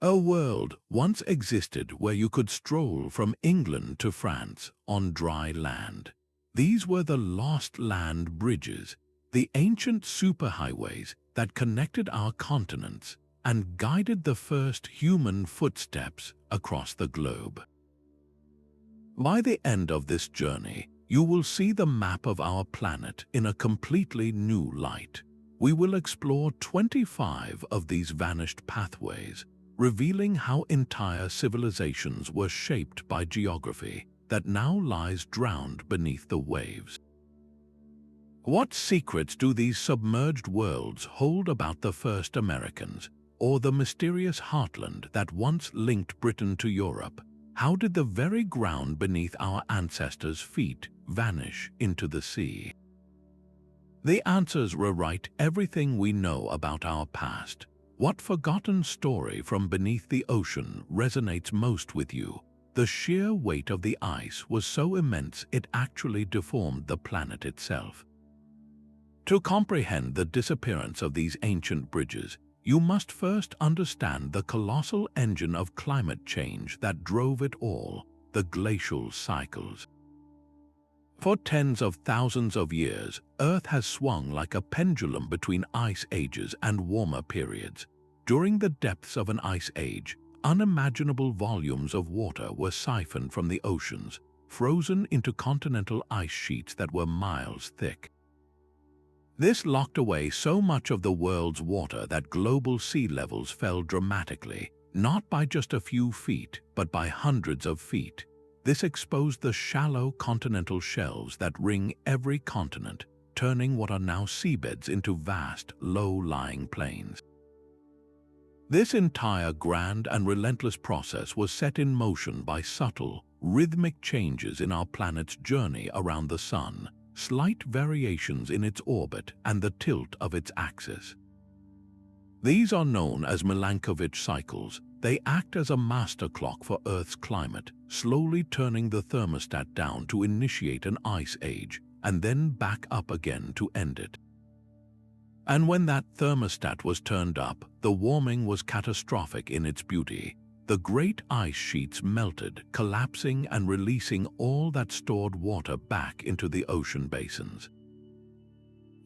A world once existed where you could stroll from England to France on dry land. These were the lost land bridges, the ancient superhighways that connected our continents and guided the first human footsteps across the globe. By the end of this journey, you will see the map of our planet in a completely new light. We will explore 25 of these vanished pathways, revealing how entire civilizations were shaped by geography that now lies drowned beneath the waves. What secrets do these submerged worlds hold about the first Americans, or the mysterious heartland that once linked Britain to Europe? How did the very ground beneath our ancestors' feet vanish into the sea? The answers rewrite everything we know about our past. What forgotten story from beneath the ocean resonates most with you? The sheer weight of the ice was so immense it actually deformed the planet itself. To comprehend the disappearance of these ancient bridges, you must first understand the colossal engine of climate change that drove it all, the glacial cycles. For tens of thousands of years, Earth has swung like a pendulum between ice ages and warmer periods. During the depths of an ice age, unimaginable volumes of water were siphoned from the oceans, frozen into continental ice sheets that were miles thick. This locked away so much of the world's water that global sea levels fell dramatically, not by just a few feet, but by hundreds of feet. This exposed the shallow continental shelves that ring every continent, turning what are now seabeds into vast, low-lying plains. This entire grand and relentless process was set in motion by subtle, rhythmic changes in our planet's journey around the Sun, slight variations in its orbit and the tilt of its axis. These are known as Milankovitch cycles. They act as a master clock for Earth's climate, slowly turning the thermostat down to initiate an ice age, and then back up again to end it. And when that thermostat was turned up, the warming was catastrophic in its beauty. The great ice sheets melted, collapsing and releasing all that stored water back into the ocean basins.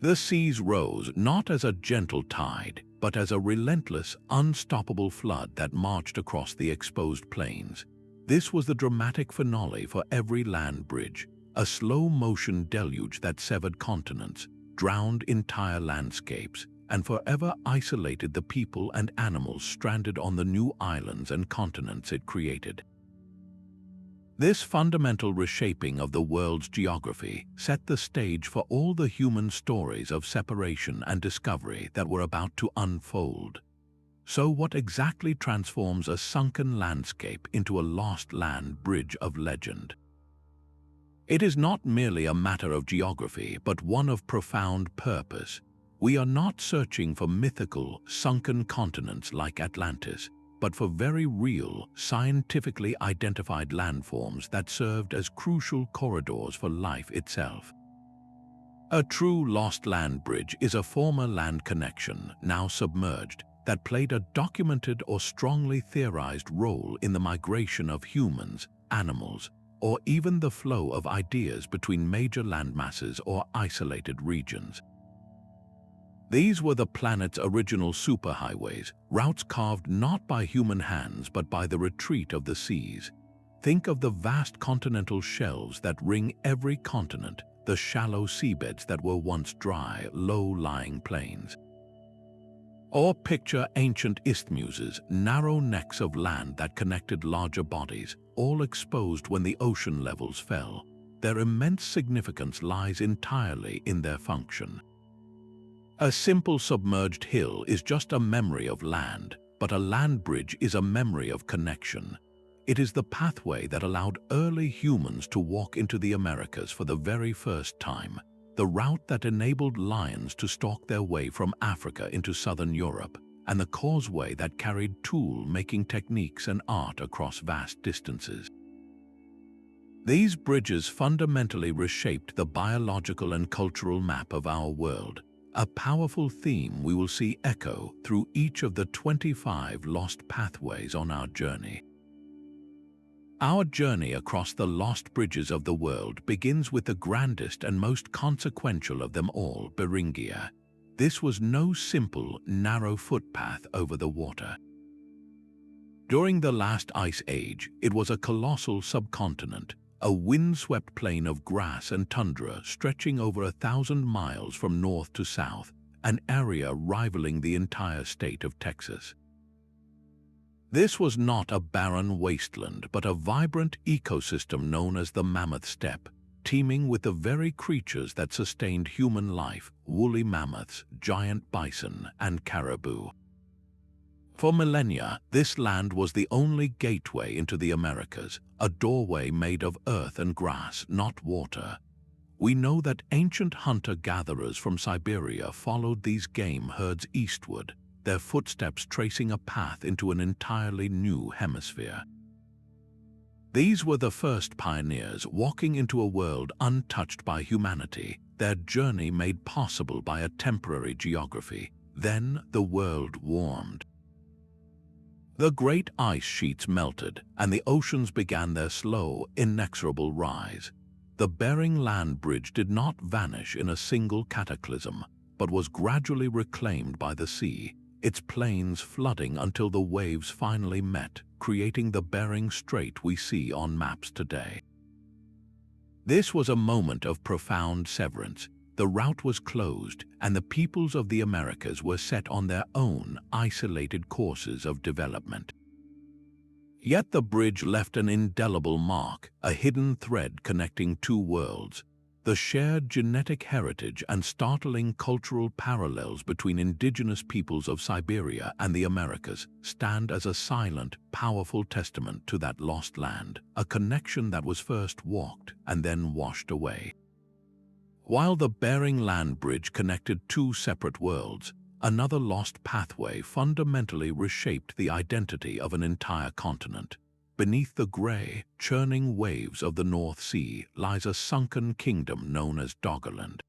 The seas rose not as a gentle tide, but as a relentless, unstoppable flood that marched across the exposed plains. This was the dramatic finale for every land bridge, a slow-motion deluge that severed continents, drowned entire landscapes, and forever isolated the people and animals stranded on the new islands and continents it created. This fundamental reshaping of the world's geography set the stage for all the human stories of separation and discovery that were about to unfold. So what exactly transforms a sunken landscape into a lost land bridge of legend? It is not merely a matter of geography, but one of profound purpose. We are not searching for mythical, sunken continents like Atlantis, but for very real, scientifically identified landforms that served as crucial corridors for life itself. A true lost land bridge is a former land connection, now submerged, that played a documented or strongly theorized role in the migration of humans, animals, or even the flow of ideas between major landmasses or isolated regions. These were the planet's original superhighways, routes carved not by human hands but by the retreat of the seas. Think of the vast continental shelves that ring every continent, the shallow seabeds that were once dry, low-lying plains. Or picture ancient isthmuses, narrow necks of land that connected larger bodies, all exposed when the ocean levels fell. Their immense significance lies entirely in their function. A simple submerged hill is just a memory of land, but a land bridge is a memory of connection. It is the pathway that allowed early humans to walk into the Americas for the very first time, the route that enabled lions to stalk their way from Africa into southern Europe, and the causeway that carried tool-making techniques and art across vast distances. These bridges fundamentally reshaped the biological and cultural map of our world. a powerful theme we will see echo through each of the 25 lost pathways on our journey. Our journey across the lost bridges of the world begins with the grandest and most consequential of them all, Beringia. This was no simple, narrow footpath over the water. During the last ice age, it was a colossal subcontinent, a windswept plain of grass and tundra stretching over 1,000 miles from north to south, an area rivaling the entire state of Texas. This was not a barren wasteland, but a vibrant ecosystem known as the Mammoth Steppe, teeming with the very creatures that sustained human life: woolly mammoths, giant bison, and caribou. For millennia, this land was the only gateway into the Americas, a doorway made of earth and grass, not water. We know that ancient hunter-gatherers from Siberia followed these game herds eastward, their footsteps tracing a path into an entirely new hemisphere. These were the first pioneers walking into a world untouched by humanity, their journey made possible by a temporary geography. Then the world warmed. The great ice sheets melted, and the oceans began their slow, inexorable rise. The Bering Land Bridge did not vanish in a single cataclysm, but was gradually reclaimed by the sea, its plains flooding until the waves finally met, creating the Bering Strait we see on maps today. This was a moment of profound severance. The route was closed, and the peoples of the Americas were set on their own isolated courses of development. Yet the bridge left an indelible mark, a hidden thread connecting two worlds. The shared genetic heritage and startling cultural parallels between indigenous peoples of Siberia and the Americas stand as a silent, powerful testament to that lost land, a connection that was first walked and then washed away. While the Bering Land Bridge connected two separate worlds, another lost pathway fundamentally reshaped the identity of an entire continent. Beneath the gray, churning waves of the North Sea lies a sunken kingdom known as Doggerland.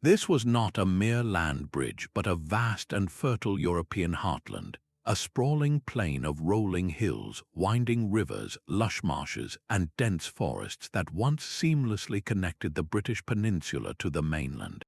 This was not a mere land bridge, but a vast and fertile European heartland, a sprawling plain of rolling hills, winding rivers, lush marshes, and dense forests that once seamlessly connected the British peninsula to the mainland.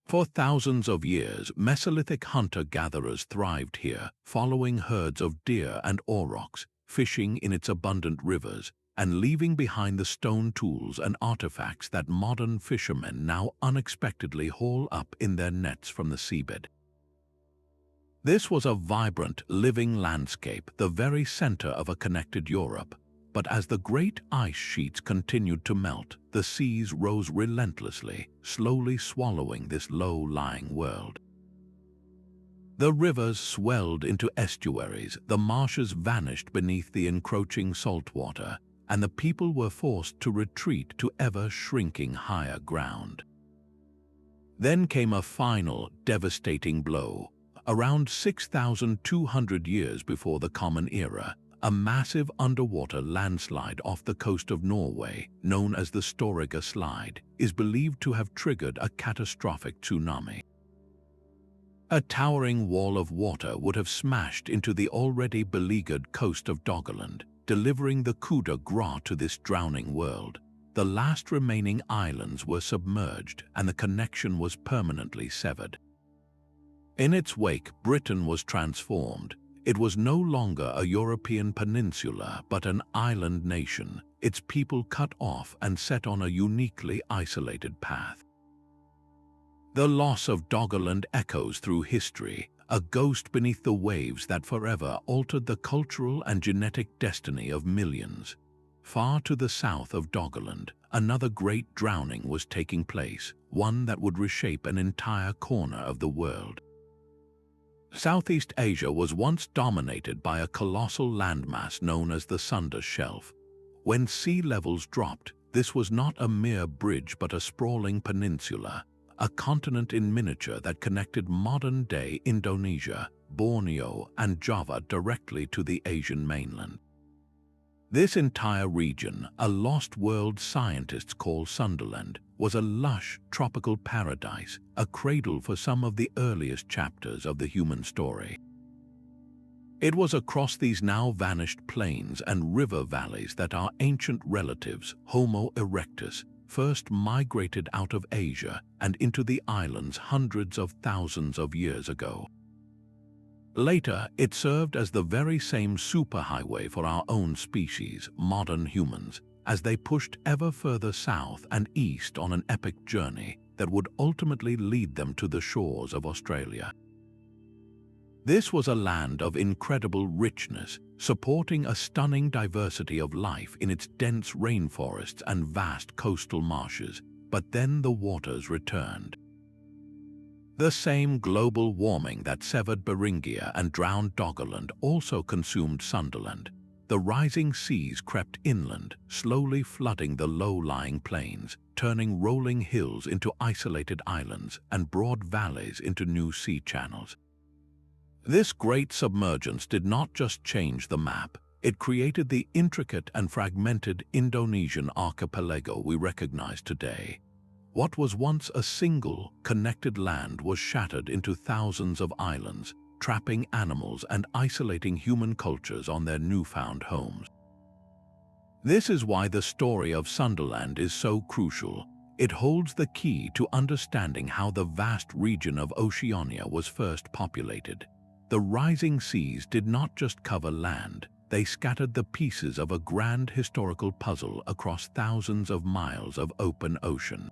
For thousands of years, Mesolithic hunter-gatherers thrived here, following herds of deer and aurochs, fishing in its abundant rivers, and leaving behind the stone tools and artifacts that modern fishermen now unexpectedly haul up in their nets from the seabed. This was a vibrant, living landscape, the very center of a connected Europe. But as the great ice sheets continued to melt, the seas rose relentlessly, slowly swallowing this low-lying world. The rivers swelled into estuaries, the marshes vanished beneath the encroaching saltwater, and the people were forced to retreat to ever-shrinking higher ground. Then came a final, devastating blow. Around 6,200 years before the Common Era, a massive underwater landslide off the coast of Norway, known as the Storegga Slide, is believed to have triggered a catastrophic tsunami. A towering wall of water would have smashed into the already beleaguered coast of Doggerland, delivering the coup de grace to this drowning world. The last remaining islands were submerged, and the connection was permanently severed. In its wake, Britain was transformed. It was no longer a European peninsula, but an island nation, its people cut off and set on a uniquely isolated path. The loss of Doggerland echoes through history, a ghost beneath the waves that forever altered the cultural and genetic destiny of millions. Far to the south of Doggerland, another great drowning was taking place, one that would reshape an entire corner of the world. Southeast Asia was once dominated by a colossal landmass known as the Sunda Shelf. When sea levels dropped, this was not a mere bridge but a sprawling peninsula, a continent in miniature that connected modern-day Indonesia, Borneo, and Java directly to the Asian mainland. This entire region, a lost world scientists call Sundaland, was a lush tropical paradise, a cradle for some of the earliest chapters of the human story. It was across these now vanished plains and river valleys that our ancient relatives, Homo erectus, first migrated out of Asia and into the islands hundreds of thousands of years ago. Later, it served as the very same superhighway for our own species, modern humans, as they pushed ever further south and east on an epic journey that would ultimately lead them to the shores of Australia. This was a land of incredible richness, supporting a stunning diversity of life in its dense rainforests and vast coastal marshes, but then the waters returned. The same global warming that severed Beringia and drowned Doggerland also consumed Sunderland. The rising seas crept inland, slowly flooding the low-lying plains, turning rolling hills into isolated islands and broad valleys into new sea channels. This great submergence did not just change the map, it created the intricate and fragmented Indonesian archipelago we recognize today. What was once a single, connected land was shattered into thousands of islands, trapping animals and isolating human cultures on their newfound homes. This is why the story of Sundaland is so crucial. It holds the key to understanding how the vast region of Oceania was first populated. The rising seas did not just cover land, they scattered the pieces of a grand historical puzzle across thousands of miles of open ocean.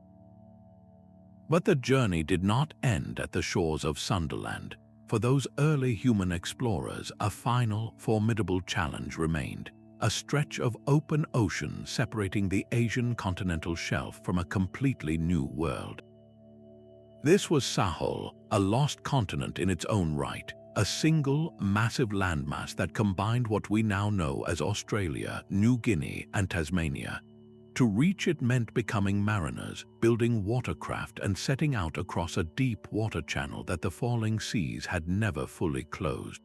But the journey did not end at the shores of Sundaland. For those early human explorers, a final, formidable challenge remained, a stretch of open ocean separating the Asian continental shelf from a completely new world. This was Sahul, a lost continent in its own right, a single, massive landmass that combined what we now know as Australia, New Guinea, and Tasmania. To reach it meant becoming mariners, building watercraft and setting out across a deep water channel that the falling seas had never fully closed.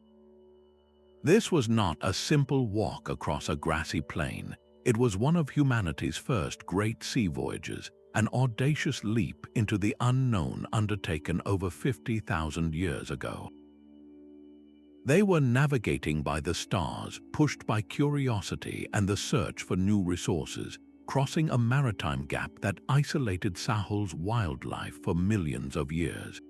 This was not a simple walk across a grassy plain. It was one of humanity's first great sea voyages, an audacious leap into the unknown undertaken over 50,000 years ago. They were navigating by the stars, pushed by curiosity and the search for new resources, crossing a maritime gap that isolated Sahul's wildlife for millions of years.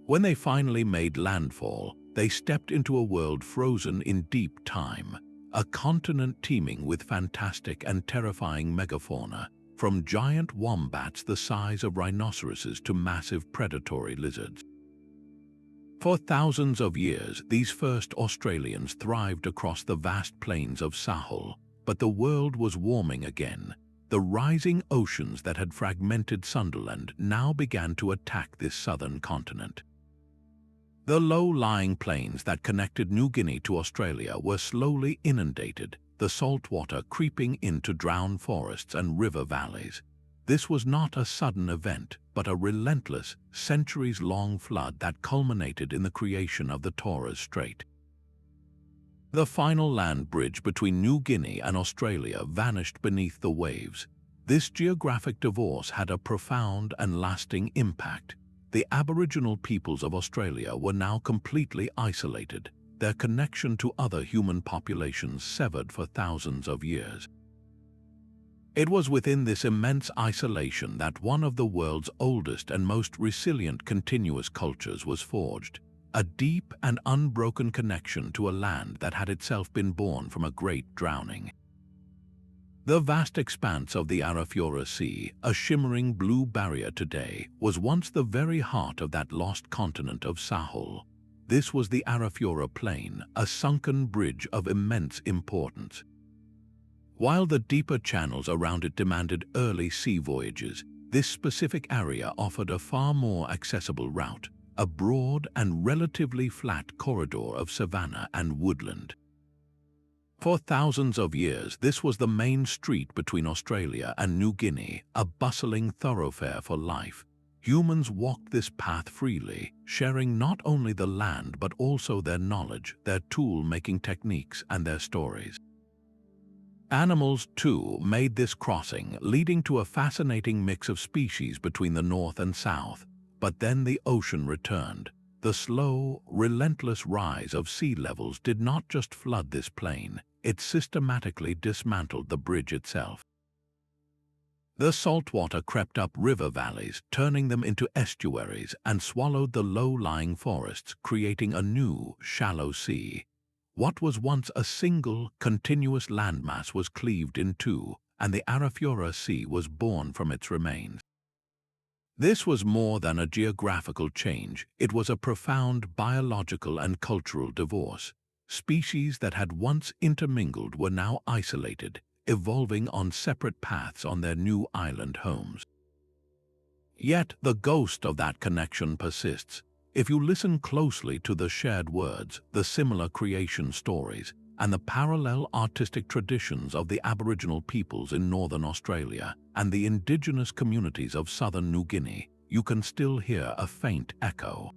When they finally made landfall, they stepped into a world frozen in deep time, a continent teeming with fantastic and terrifying megafauna, from giant wombats the size of rhinoceroses to massive predatory lizards. For thousands of years, these first Australians thrived across the vast plains of Sahul, but the world was warming again. The rising oceans that had fragmented Sunderland now began to attack this southern continent. The low-lying plains that connected New Guinea to Australia were slowly inundated, the salt water creeping into drowned forests and river valleys. This was not a sudden event, but a relentless, centuries-long flood that culminated in the creation of the Torres Strait. The final land bridge between New Guinea and Australia vanished beneath the waves. This geographic divorce had a profound and lasting impact. The Aboriginal peoples of Australia were now completely isolated, their connection to other human populations severed for thousands of years. It was within this immense isolation that one of the world's oldest and most resilient continuous cultures was forged, a deep and unbroken connection to a land that had itself been born from a great drowning. The vast expanse of the Arafura Sea, a shimmering blue barrier today, was once the very heart of that lost continent of Sahul. This was the Arafura Plain, a sunken bridge of immense importance. While the deeper channels around it demanded early sea voyages, this specific area offered a far more accessible route, a broad and relatively flat corridor of savanna and woodland. For thousands of years, this was the main street between Australia and New Guinea, a bustling thoroughfare for life. Humans walked this path freely, sharing not only the land but also their knowledge, their tool-making techniques, and their stories. Animals, too, made this crossing, leading to a fascinating mix of species between the north and south. But then the ocean returned. The slow, relentless rise of sea levels did not just flood this plain, it systematically dismantled the bridge itself. The saltwater crept up river valleys, turning them into estuaries, and swallowed the low-lying forests, creating a new, shallow sea. What was once a single, continuous landmass was cleaved in two, and the Arafura Sea was born from its remains. This was more than a geographical change, it was a profound biological and cultural divorce. Species that had once intermingled were now isolated, evolving on separate paths on their new island homes. Yet the ghost of that connection persists. If you listen closely to the shared words, the similar creation stories, and the parallel artistic traditions of the Aboriginal peoples in northern Australia and the indigenous communities of southern New Guinea, you can still hear a faint echo.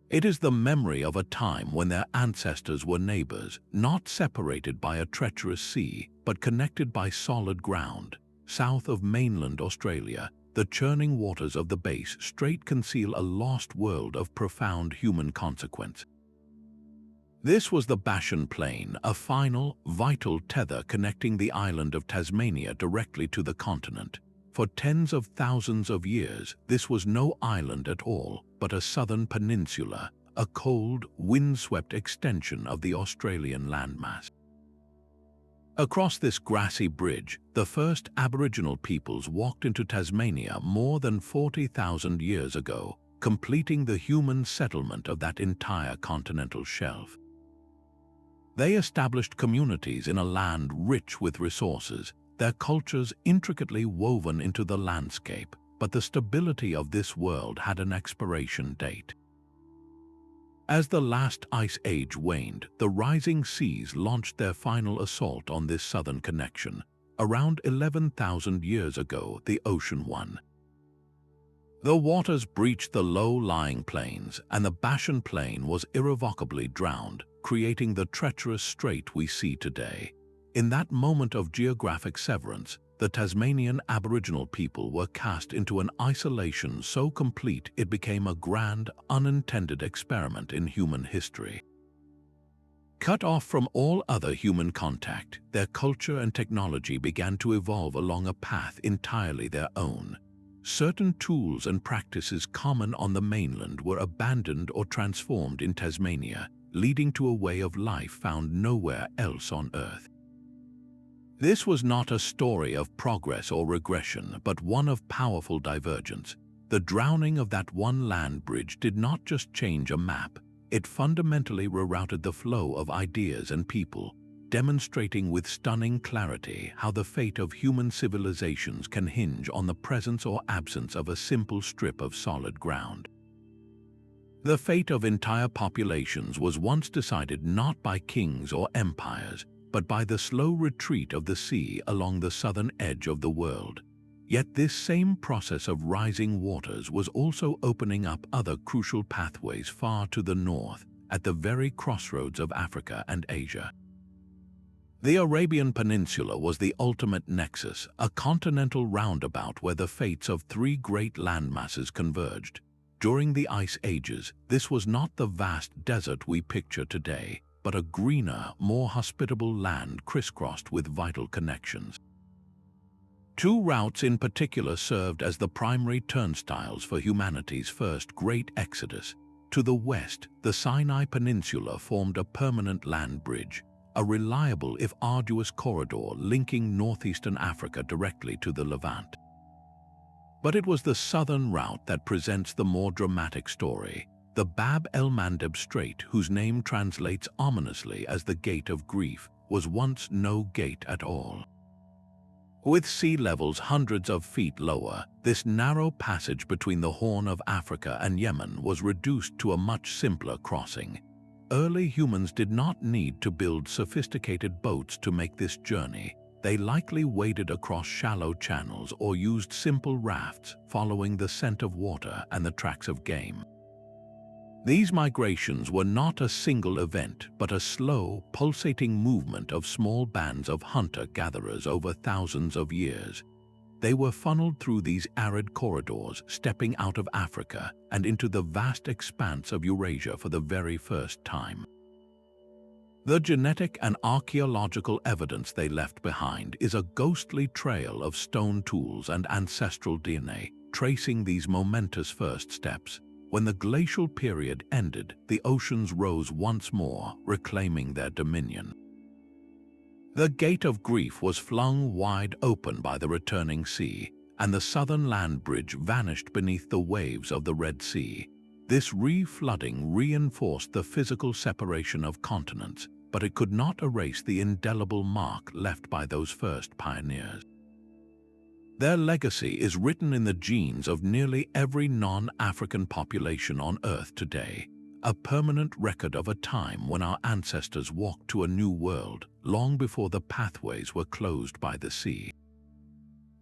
It is the memory of a time when their ancestors were neighbors, not separated by a treacherous sea, but connected by solid ground. South of mainland Australia, the churning waters of the Bass Strait conceal a lost world of profound human consequence. This was the Bassian Plain, a final, vital tether connecting the island of Tasmania directly to the continent. For tens of thousands of years, this was no island at all, but a southern peninsula, a cold, wind-swept extension of the Australian landmass. Across this grassy bridge, the first Aboriginal peoples walked into Tasmania more than 40,000 years ago, completing the human settlement of that entire continental shelf. They established communities in a land rich with resources, their cultures intricately woven into the landscape, but the stability of this world had an expiration date. As the last ice age waned, the rising seas launched their final assault on this southern connection. Around 11,000 years ago, the ocean won. The waters breached the low-lying plains, and the Bassian Plain was irrevocably drowned, creating the treacherous strait we see today. In that moment of geographic severance, the Tasmanian Aboriginal people were cast into an isolation so complete it became a grand, unintended experiment in human history. Cut off from all other human contact, their culture and technology began to evolve along a path entirely their own. Certain tools and practices common on the mainland were abandoned or transformed in Tasmania, leading to a way of life found nowhere else on Earth. This was not a story of progress or regression, but one of powerful divergence. The drowning of that one land bridge did not just change a map, it fundamentally rerouted the flow of ideas and people, demonstrating with stunning clarity how the fate of human civilizations can hinge on the presence or absence of a simple strip of solid ground. The fate of entire populations was once decided not by kings or empires, but by the slow retreat of the sea along the southern edge of the world. Yet this same process of rising waters was also opening up other crucial pathways far to the north, at the very crossroads of Africa and Asia. The Arabian Peninsula was the ultimate nexus, a continental roundabout where the fates of three great landmasses converged. During the Ice Ages, this was not the vast desert we picture today, but a greener, more hospitable land crisscrossed with vital connections. Two routes in particular served as the primary turnstiles for humanity's first great exodus. To the west, the Sinai Peninsula formed a permanent land bridge, a reliable if arduous corridor linking northeastern Africa directly to the Levant. But it was the southern route that presents the more dramatic story. The Bab el-Mandeb Strait, whose name translates ominously as the Gate of Grief, was once no gate at all. With sea levels hundreds of feet lower, this narrow passage between the Horn of Africa and Yemen was reduced to a much simpler crossing. Early humans did not need to build sophisticated boats to make this journey. They likely waded across shallow channels or used simple rafts, following the scent of water and the tracks of game. These migrations were not a single event, but a slow, pulsating movement of small bands of hunter-gatherers over thousands of years. They were funneled through these arid corridors, stepping out of Africa and into the vast expanse of Eurasia for the very first time. The genetic and archaeological evidence they left behind is a ghostly trail of stone tools and ancestral DNA, tracing these momentous first steps. When the glacial period ended, the oceans rose once more, reclaiming their dominion. The gate of grief was flung wide open by the returning sea, and the southern land bridge vanished beneath the waves of the Red Sea. This re-flooding reinforced the physical separation of continents, but it could not erase the indelible mark left by those first pioneers. Their legacy is written in the genes of nearly every non-African population on Earth today, a permanent record of a time when our ancestors walked to a new world, long before the pathways were closed by the sea.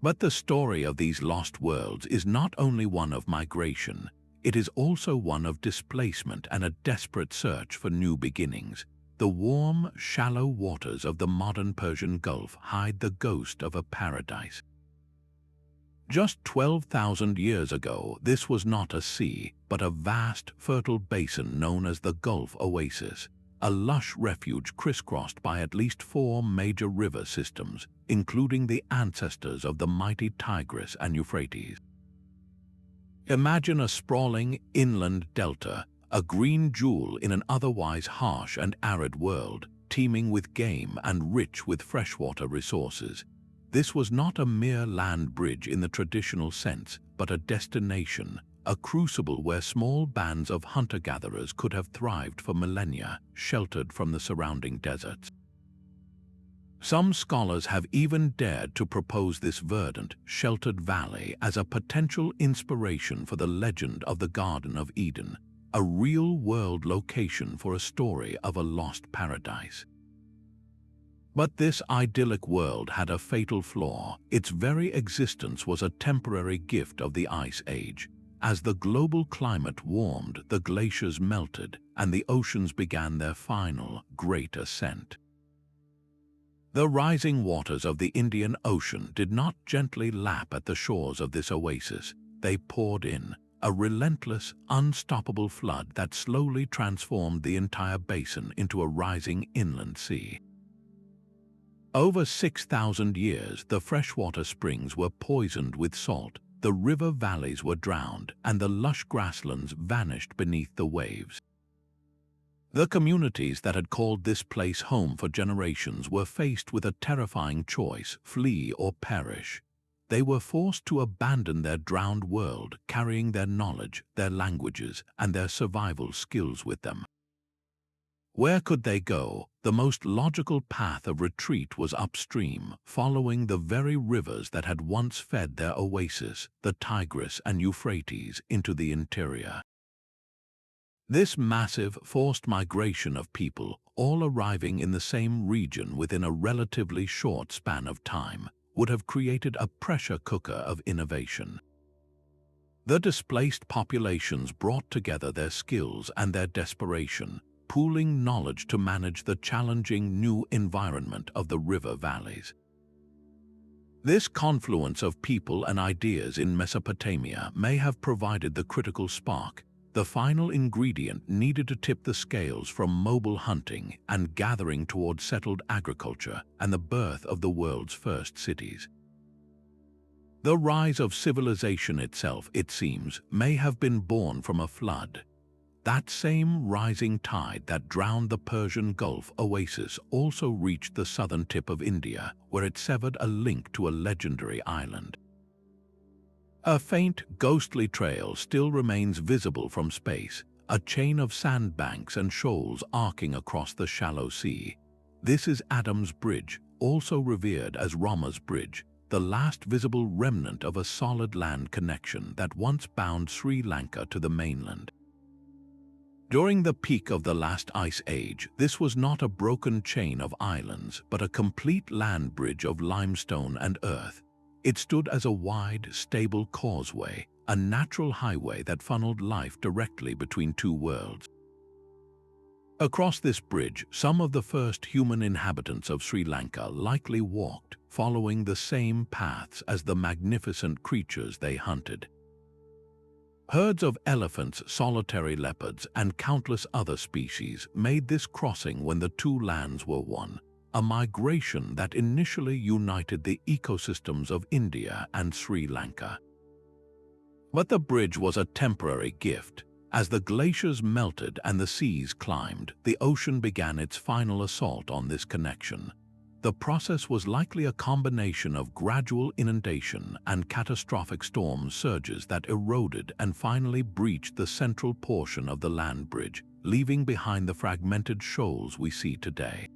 But the story of these lost worlds is not only one of migration, it is also one of displacement and a desperate search for new beginnings. The warm, shallow waters of the modern Persian Gulf hide the ghost of a paradise. Just 12,000 years ago, this was not a sea, but a vast, fertile basin known as the Gulf Oasis, a lush refuge crisscrossed by at least 4 major river systems, including the ancestors of the mighty Tigris and Euphrates. Imagine a sprawling inland delta, a green jewel in an otherwise harsh and arid world, teeming with game and rich with freshwater resources. This was not a mere land bridge in the traditional sense, but a destination, a crucible where small bands of hunter-gatherers could have thrived for millennia, sheltered from the surrounding deserts. Some scholars have even dared to propose this verdant, sheltered valley as a potential inspiration for the legend of the Garden of Eden, a real-world location for a story of a lost paradise. But this idyllic world had a fatal flaw. Its very existence was a temporary gift of the Ice Age. As the global climate warmed, the glaciers melted, and the oceans began their final, great ascent. The rising waters of the Indian Ocean did not gently lap at the shores of this oasis. They poured in, a relentless, unstoppable flood that slowly transformed the entire basin into a rising inland sea. Over 6,000 years, the freshwater springs were poisoned with salt, the river valleys were drowned, and the lush grasslands vanished beneath the waves. The communities that had called this place home for generations were faced with a terrifying choice: flee or perish. They were forced to abandon their drowned world, carrying their knowledge, their languages, and their survival skills with them. Where could they go? The most logical path of retreat was upstream, following the very rivers that had once fed their oasis, the Tigris and Euphrates, into the interior. This massive, forced migration of people, all arriving in the same region within a relatively short span of time, would have created a pressure cooker of innovation. The displaced populations brought together their skills and their desperation, pooling knowledge to manage the challenging new environment of the river valleys. This confluence of people and ideas in Mesopotamia may have provided the critical spark, the final ingredient needed to tip the scales from mobile hunting and gathering toward settled agriculture and the birth of the world's first cities. The rise of civilization itself, it seems, may have been born from a flood. That same rising tide that drowned the Persian Gulf Oasis also reached the southern tip of India, where it severed a link to a legendary island. A faint, ghostly trail still remains visible from space, a chain of sandbanks and shoals arcing across the shallow sea. This is Adam's Bridge, also revered as Rama's Bridge, the last visible remnant of a solid land connection that once bound Sri Lanka to the mainland. During the peak of the last ice age, this was not a broken chain of islands, but a complete land bridge of limestone and earth. It stood as a wide, stable causeway, a natural highway that funneled life directly between two worlds. Across this bridge, some of the first human inhabitants of Sri Lanka likely walked, following the same paths as the magnificent creatures they hunted. Herds of elephants, solitary leopards, and countless other species made this crossing when the two lands were one, a migration that initially united the ecosystems of India and Sri Lanka. But the bridge was a temporary gift. As the glaciers melted and the seas climbed, the ocean began its final assault on this connection. The process was likely a combination of gradual inundation and catastrophic storm surges that eroded and finally breached the central portion of the land bridge, leaving behind the fragmented shoals we see today.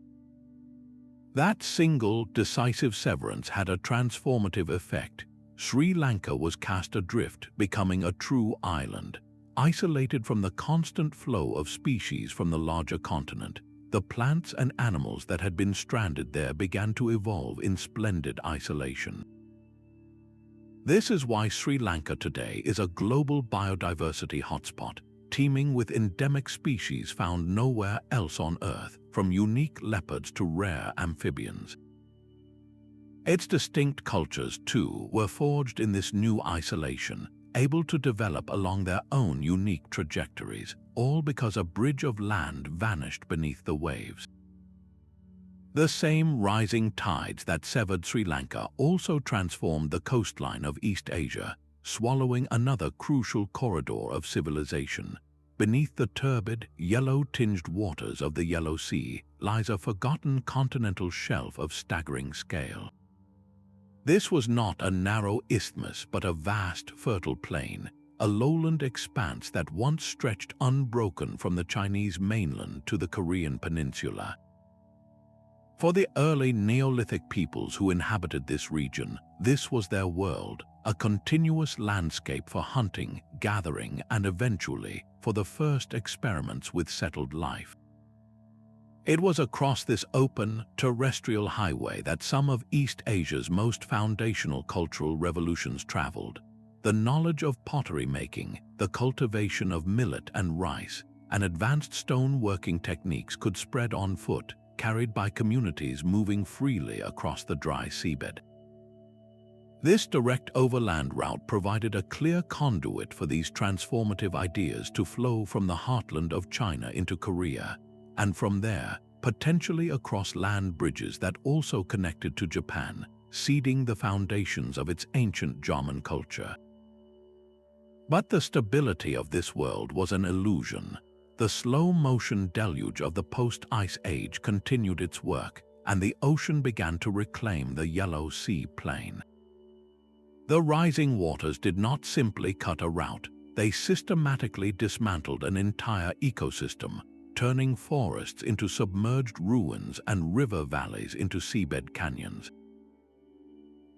That single, decisive severance had a transformative effect. Sri Lanka was cast adrift, becoming a true island, isolated from the constant flow of species from the larger continent. The plants and animals that had been stranded there began to evolve in splendid isolation. This is why Sri Lanka today is a global biodiversity hotspot, teeming with endemic species found nowhere else on Earth, from unique leopards to rare amphibians. Its distinct cultures, too, were forged in this new isolation, able to develop along their own unique trajectories, all because a bridge of land vanished beneath the waves. The same rising tides that severed Sri Lanka also transformed the coastline of East Asia, swallowing another crucial corridor of civilization. Beneath the turbid, yellow-tinged waters of the Yellow Sea lies a forgotten continental shelf of staggering scale. This was not a narrow isthmus but a vast, fertile plain, a lowland expanse that once stretched unbroken from the Chinese mainland to the Korean peninsula. For the early Neolithic peoples who inhabited this region, this was their world, a continuous landscape for hunting, gathering, and eventually, for the first experiments with settled life. It was across this open, terrestrial highway that some of East Asia's most foundational cultural revolutions traveled. The knowledge of pottery making, the cultivation of millet and rice, and advanced stone-working techniques could spread on foot, carried by communities moving freely across the dry seabed. This direct overland route provided a clear conduit for these transformative ideas to flow from the heartland of China into Korea, and from there, potentially across land bridges that also connected to Japan, seeding the foundations of its ancient German culture. But the stability of this world was an illusion. The slow-motion deluge of the post-ice age continued its work, and the ocean began to reclaim the Yellow Sea plain. The rising waters did not simply cut a route, they systematically dismantled an entire ecosystem, turning forests into submerged ruins and river valleys into seabed canyons.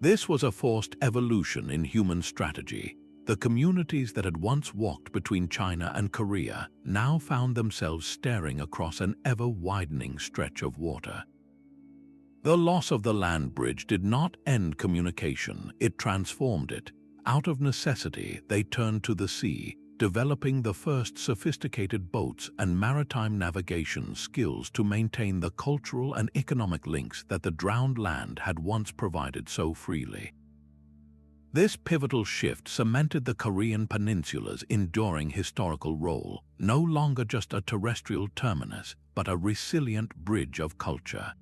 This was a forced evolution in human strategy. The communities that had once walked between China and Korea now found themselves staring across an ever-widening stretch of water. The loss of the land bridge did not end communication, it transformed it. Out of necessity, they turned to the sea, developing the first sophisticated boats and maritime navigation skills to maintain the cultural and economic links that the drowned land had once provided so freely. This pivotal shift cemented the Korean peninsula's enduring historical role, no longer just a terrestrial terminus, but a resilient bridge of culture.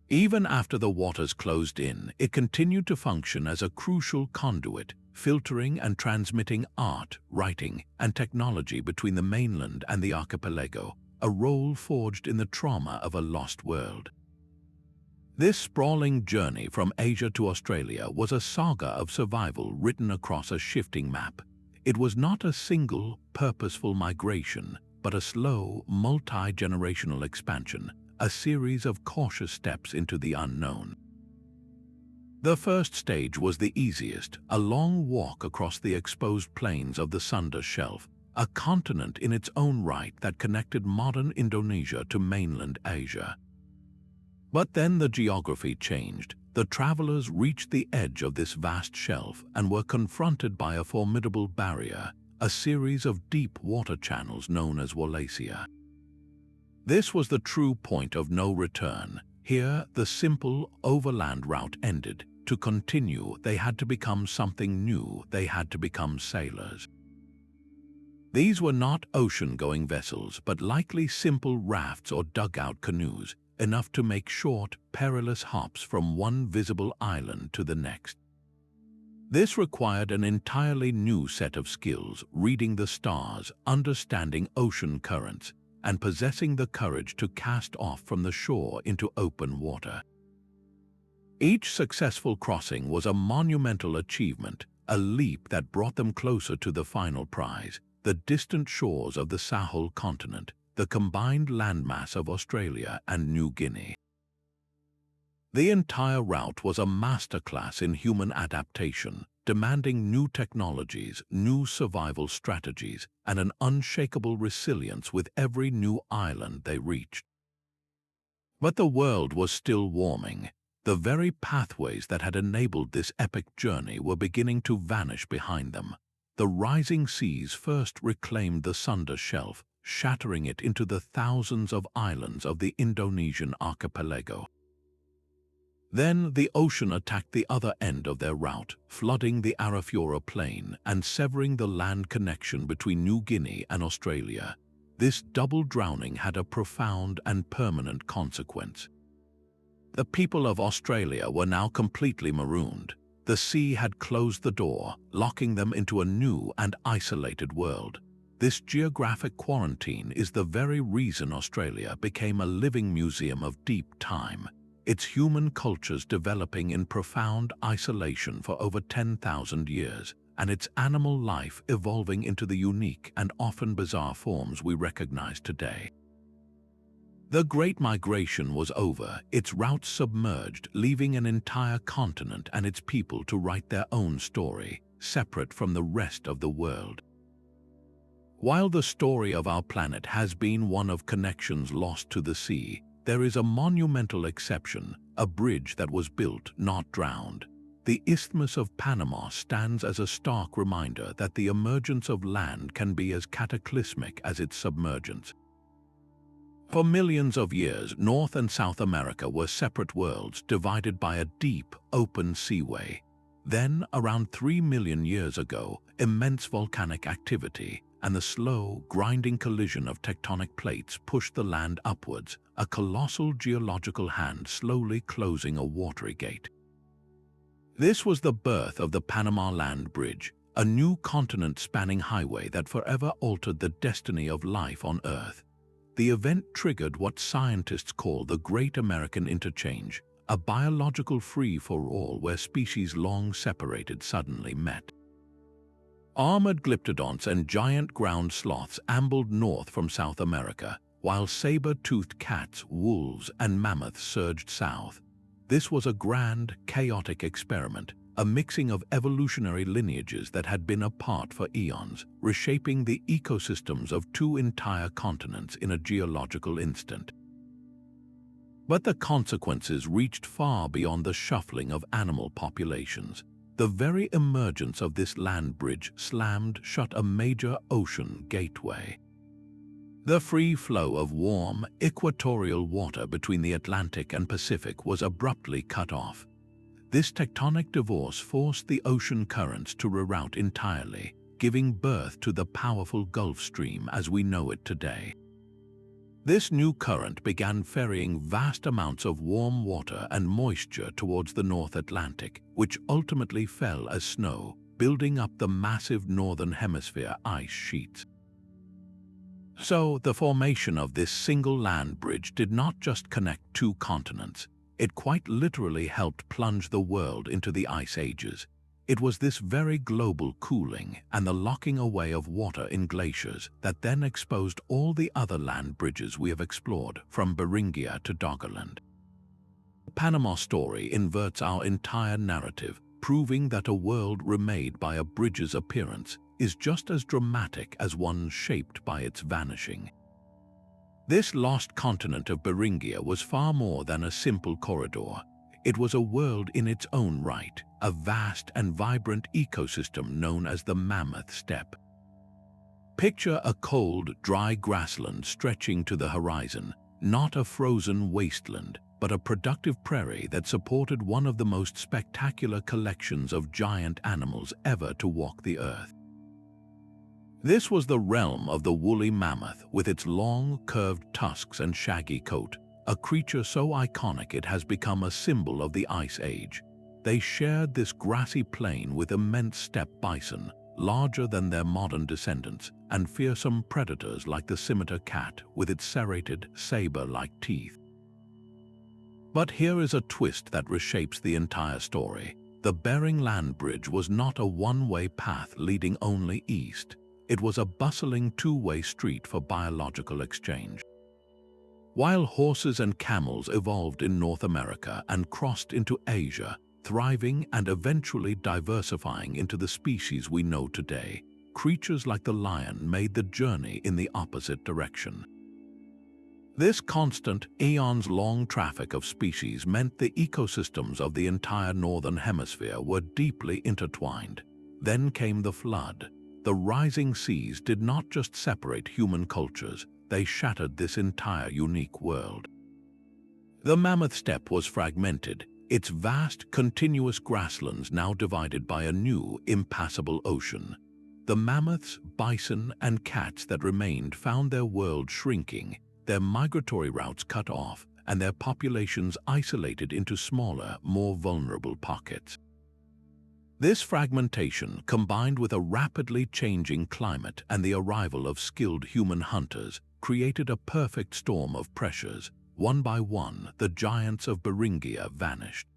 Even after the waters closed in, it continued to function as a crucial conduit, filtering and transmitting art, writing, and technology between the mainland and the archipelago, a role forged in the trauma of a lost world. This sprawling journey from Asia to Australia was a saga of survival written across a shifting map. It was not a single, purposeful migration, but a slow, multi-generational expansion, a series of cautious steps into the unknown. The first stage was the easiest, a long walk across the exposed plains of the Sunda Shelf, a continent in its own right that connected modern Indonesia to mainland Asia. But then the geography changed. the travelers reached the edge of this vast shelf and were confronted by a formidable barrier, a series of deep water channels known as Wallacea. This was the true point of no return. Here, the simple overland route ended. To continue, they had to become something new. They had to become sailors. These were not ocean-going vessels, but likely simple rafts or dugout canoes, enough to make short, perilous hops from one visible island to the next. This required an entirely new set of skills, reading the stars, understanding ocean currents, and possessing the courage to cast off from the shore into open water. Each successful crossing was a monumental achievement, a leap that brought them closer to the final prize, the distant shores of the Sahul continent, the combined landmass of Australia and New Guinea. The entire route was a masterclass in human adaptation, demanding new technologies, new survival strategies, and an unshakable resilience with every new island they reached. But the world was still warming. The very pathways that had enabled this epic journey were beginning to vanish behind them. The rising seas first reclaimed the Sunda shelf, shattering it into the thousands of islands of the Indonesian archipelago. Then the ocean attacked the other end of their route, flooding the Arafura plain and severing the land connection between New Guinea and Australia. This double drowning had a profound and permanent consequence. The people of Australia were now completely marooned. The sea had closed the door, locking them into a new and isolated world. This geographic quarantine is the very reason Australia became a living museum of deep time, its human cultures developing in profound isolation for over 10,000 years, and its animal life evolving into the unique and often bizarre forms we recognize today. The Great Migration was over, its route submerged, leaving an entire continent and its people to write their own story, separate from the rest of the world. While the story of our planet has been one of connections lost to the sea, there is a monumental exception, a bridge that was built, not drowned. The Isthmus of Panama stands as a stark reminder that the emergence of land can be as cataclysmic as its submergence. For millions of years, North and South America were separate worlds divided by a deep, open seaway. Then, around 3 million years ago, immense volcanic activity and the slow, grinding collision of tectonic plates pushed the land upwards, a colossal geological hand slowly closing a watery gate. This was the birth of the Panama Land Bridge, a new continent-spanning highway that forever altered the destiny of life on Earth. The event triggered what scientists call the Great American Interchange, a biological free-for-all where species long separated suddenly met. Armored glyptodonts and giant ground sloths ambled north from South America, while saber-toothed cats, wolves, and mammoths surged south. This was a grand, chaotic experiment, a mixing of evolutionary lineages that had been apart for eons, reshaping the ecosystems of two entire continents in a geological instant. But the consequences reached far beyond the shuffling of animal populations. The very emergence of this land bridge slammed shut a major ocean gateway. The free flow of warm, equatorial water between the Atlantic and Pacific was abruptly cut off. This tectonic divorce forced the ocean currents to reroute entirely, giving birth to the powerful Gulf Stream as we know it today. This new current began ferrying vast amounts of warm water and moisture towards the North Atlantic, which ultimately fell as snow, building up the massive northern hemisphere ice sheets. So, the formation of this single land bridge did not just connect two continents. It quite literally helped plunge the world into the ice ages. It was this very global cooling and the locking away of water in glaciers that then exposed all the other land bridges we have explored, from Beringia to Doggerland. The Panama story inverts our entire narrative, proving that a world remade by a bridge's appearance is just as dramatic as one shaped by its vanishing. This lost continent of Beringia was far more than a simple corridor. It was a world in its own right, a vast and vibrant ecosystem known as the Mammoth Steppe. Picture a cold, dry grassland stretching to the horizon, not a frozen wasteland, but a productive prairie that supported one of the most spectacular collections of giant animals ever to walk the earth. This was the realm of the woolly mammoth, with its long, curved tusks and shaggy coat, a creature so iconic it has become a symbol of the Ice Age. They shared this grassy plain with immense steppe bison, larger than their modern descendants, and fearsome predators like the scimitar cat with its serrated, saber-like teeth. But here is a twist that reshapes the entire story. The Bering Land Bridge was not a one-way path leading only east. It was a bustling two-way street for biological exchange. While horses and camels evolved in North America and crossed into Asia, thriving and eventually diversifying into the species we know today, creatures like the lion made the journey in the opposite direction. This constant, eons-long traffic of species meant the ecosystems of the entire northern hemisphere were deeply intertwined. Then came the flood. The rising seas did not just separate human cultures, they shattered this entire unique world. The Mammoth Steppe was fragmented, its vast, continuous grasslands now divided by a new, impassable ocean. The mammoths, bison, and cats that remained found their world shrinking, their migratory routes cut off, and their populations isolated into smaller, more vulnerable pockets. This fragmentation, combined with a rapidly changing climate and the arrival of skilled human hunters, created a perfect storm of pressures. One by one, the giants of Beringia vanished.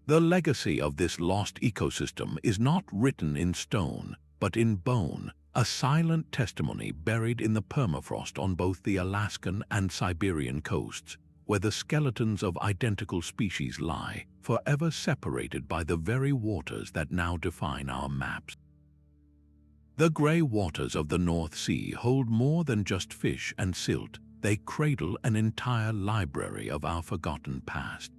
The legacy of this lost ecosystem is not written in stone, but in bone, a silent testimony buried in the permafrost on both the Alaskan and Siberian coasts, where the skeletons of identical species lie, forever separated by the very waters that now define our maps. The grey waters of the North Sea hold more than just fish and silt. They cradle an entire library of our forgotten past.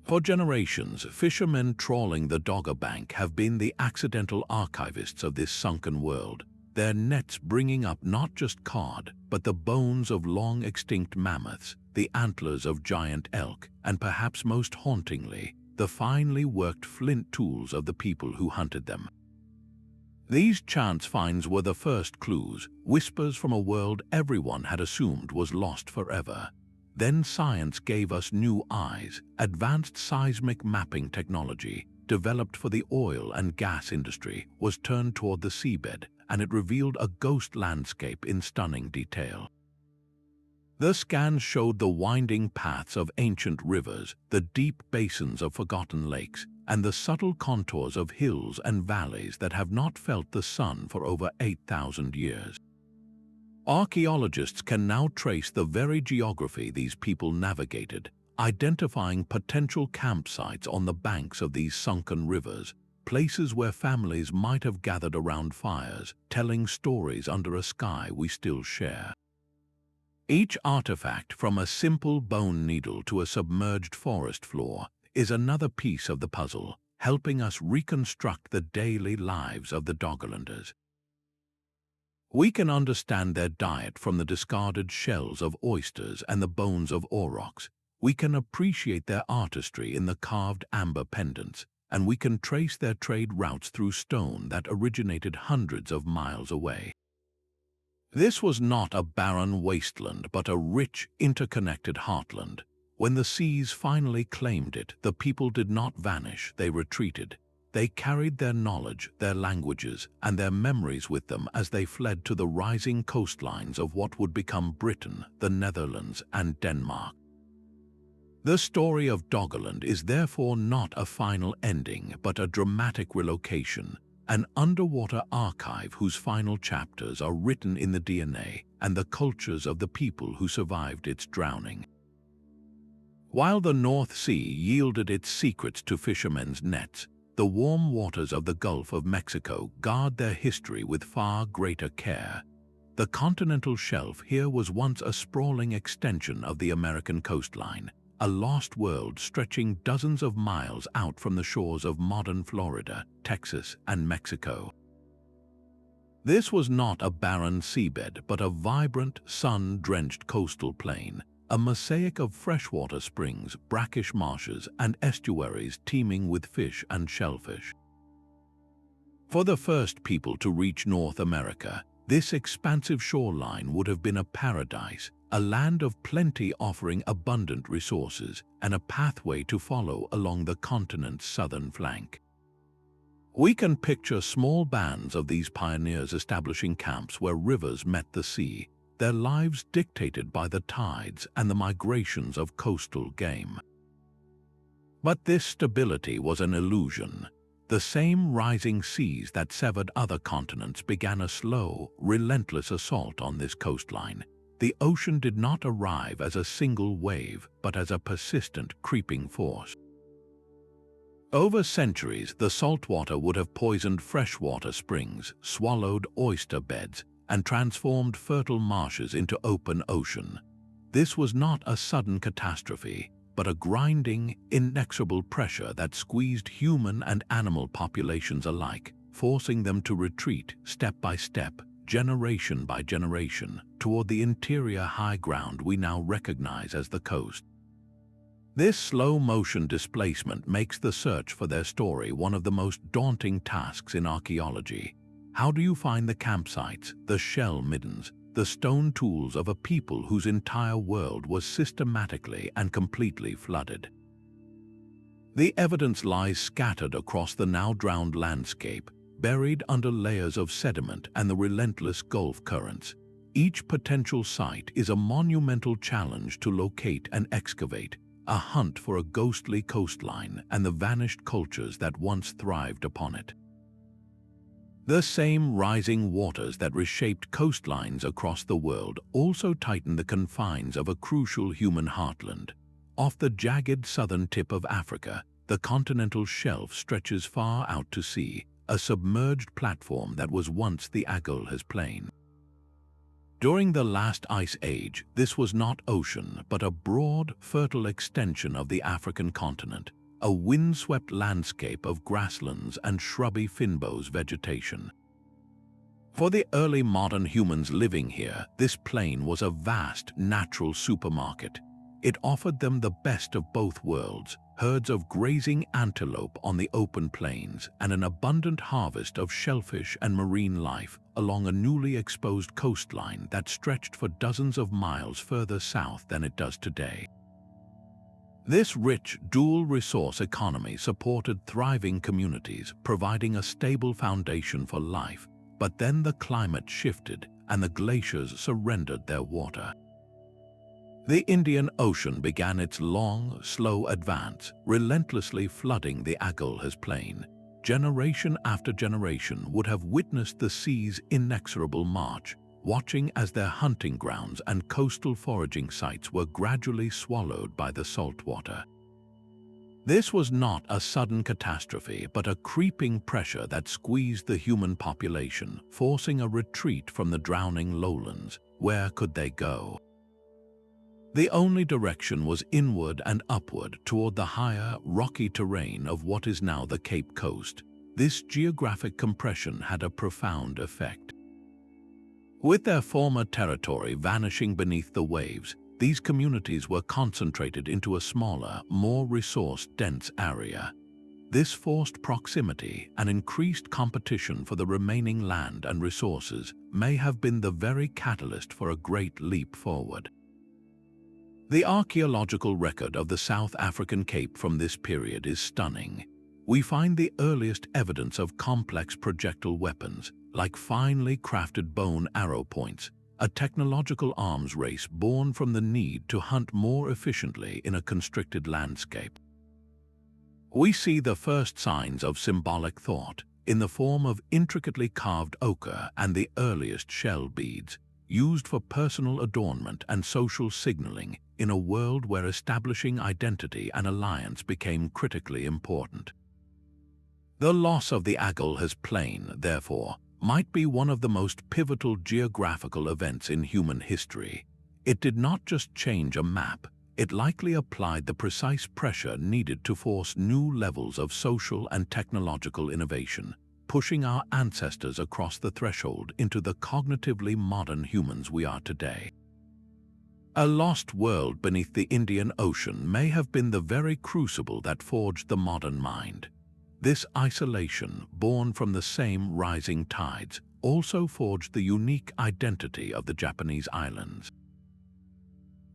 For generations, fishermen trawling the Dogger Bank have been the accidental archivists of this sunken world, their nets bringing up not just cod, but the bones of long-extinct mammoths, the antlers of giant elk, and perhaps most hauntingly, the finely worked flint tools of the people who hunted them. These chance finds were the first clues, whispers from a world everyone had assumed was lost forever. Then science gave us new eyes. Advanced seismic mapping technology, developed for the oil and gas industry, was turned toward the seabed, and it revealed a ghost landscape in stunning detail. The scans showed the winding paths of ancient rivers, the deep basins of forgotten lakes, and the subtle contours of hills and valleys that have not felt the sun for over 8,000 years. Archaeologists can now trace the very geography these people navigated, identifying potential campsites on the banks of these sunken rivers, places where families might have gathered around fires, telling stories under a sky we still share. Each artifact, from a simple bone needle to a submerged forest floor, is another piece of the puzzle, helping us reconstruct the daily lives of the Doggerlanders. We can understand their diet from the discarded shells of oysters and the bones of aurochs. We can appreciate their artistry in the carved amber pendants, and we can trace their trade routes through stone that originated hundreds of miles away. This was not a barren wasteland, but a rich, interconnected heartland. When the seas finally claimed it, the people did not vanish, they retreated. They carried their knowledge, their languages, and their memories with them as they fled to the rising coastlines of what would become Britain, the Netherlands, and Denmark. The story of Doggerland is therefore not a final ending, but a dramatic relocation, an underwater archive whose final chapters are written in the DNA and the cultures of the people who survived its drowning. While the North Sea yielded its secrets to fishermen's nets, the warm waters of the Gulf of Mexico guard their history with far greater care. The continental shelf here was once a sprawling extension of the American coastline, a lost world stretching dozens of miles out from the shores of modern Florida, Texas, and Mexico. This was not a barren seabed, but a vibrant, sun-drenched coastal plain, a mosaic of freshwater springs, brackish marshes, and estuaries teeming with fish and shellfish. For the first people to reach North America, this expansive shoreline would have been a paradise, a land of plenty offering abundant resources, and a pathway to follow along the continent's southern flank. We can picture small bands of these pioneers establishing camps where rivers met the sea, their lives dictated by the tides and the migrations of coastal game. But this stability was an illusion. The same rising seas that severed other continents began a slow, relentless assault on this coastline. The ocean did not arrive as a single wave, but as a persistent, creeping force. Over centuries, the saltwater would have poisoned freshwater springs, swallowed oyster beds, and transformed fertile marshes into open ocean. This was not a sudden catastrophe, but a grinding, inexorable pressure that squeezed human and animal populations alike, forcing them to retreat step by step, generation by generation, toward the interior high ground we now recognize as the coast. This slow-motion displacement makes the search for their story one of the most daunting tasks in archaeology. How do you find the campsites, the shell middens, the stone tools of a people whose entire world was systematically and completely flooded? The evidence lies scattered across the now-drowned landscape, buried under layers of sediment and the relentless Gulf currents. Each potential site is a monumental challenge to locate and excavate, a hunt for a ghostly coastline and the vanished cultures that once thrived upon it. The same rising waters that reshaped coastlines across the world also tighten the confines of a crucial human heartland. Off the jagged southern tip of Africa, the continental shelf stretches far out to sea, a submerged platform that was once the Agulhas Plain. During the last ice age, this was not ocean, but a broad, fertile extension of the African continent, a windswept landscape of grasslands and shrubby fynbos vegetation. For the early modern humans living here, this plain was a vast natural supermarket. It offered them the best of both worlds, herds of grazing antelope on the open plains and an abundant harvest of shellfish and marine life along a newly exposed coastline that stretched for dozens of miles further south than it does today. This rich, dual-resource economy supported thriving communities, providing a stable foundation for life, but then the climate shifted and the glaciers surrendered their water. The Indian Ocean began its long, slow advance, relentlessly flooding the Agulhas Plain. Generation after generation would have witnessed the sea's inexorable march, watching as their hunting grounds and coastal foraging sites were gradually swallowed by the saltwater. This was not a sudden catastrophe, but a creeping pressure that squeezed the human population, forcing a retreat from the drowning lowlands. Where could they go? The only direction was inward and upward toward the higher, rocky terrain of what is now the Cape Coast. This geographic compression had a profound effect. With their former territory vanishing beneath the waves, these communities were concentrated into a smaller, more resource-dense area. This forced proximity and increased competition for the remaining land and resources may have been the very catalyst for a great leap forward. The archaeological record of the South African Cape from this period is stunning. We find the earliest evidence of complex projectile weapons, like finely crafted bone arrow points, a technological arms race born from the need to hunt more efficiently in a constricted landscape. We see the first signs of symbolic thought in the form of intricately carved ochre and the earliest shell beads, used for personal adornment and social signaling in a world where establishing identity and alliance became critically important. The loss of the Agulhas Plain, therefore, might be one of the most pivotal geographical events in human history. It did not just change a map, it likely applied the precise pressure needed to force new levels of social and technological innovation, pushing our ancestors across the threshold into the cognitively modern humans we are today. A lost world beneath the Indian Ocean may have been the very crucible that forged the modern mind. This isolation, born from the same rising tides, also forged the unique identity of the Japanese islands.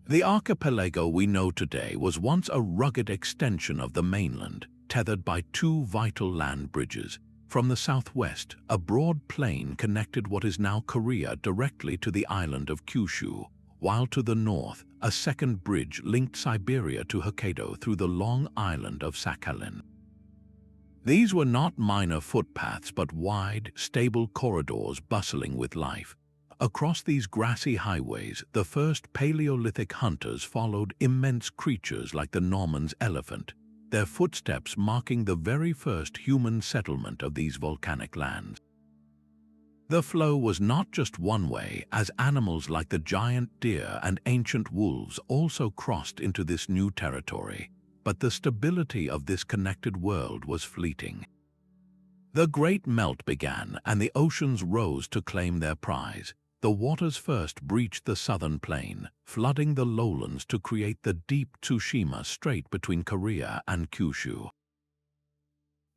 The archipelago we know today was once a rugged extension of the mainland, tethered by two vital land bridges. From the southwest, a broad plain connected what is now Korea directly to the island of Kyushu, while to the north, a second bridge linked Siberia to Hokkaido through the long island of Sakhalin. These were not minor footpaths but wide, stable corridors bustling with life. Across these grassy highways, the first Paleolithic hunters followed immense creatures like the Norman's elephant, their footsteps marking the very first human settlement of these volcanic lands. The flow was not just one way, as animals like the giant deer and ancient wolves also crossed into this new territory, but the stability of this connected world was fleeting. The Great Melt began, and the oceans rose to claim their prize. The waters first breached the southern plain, flooding the lowlands to create the deep Tsushima Strait between Korea and Kyushu.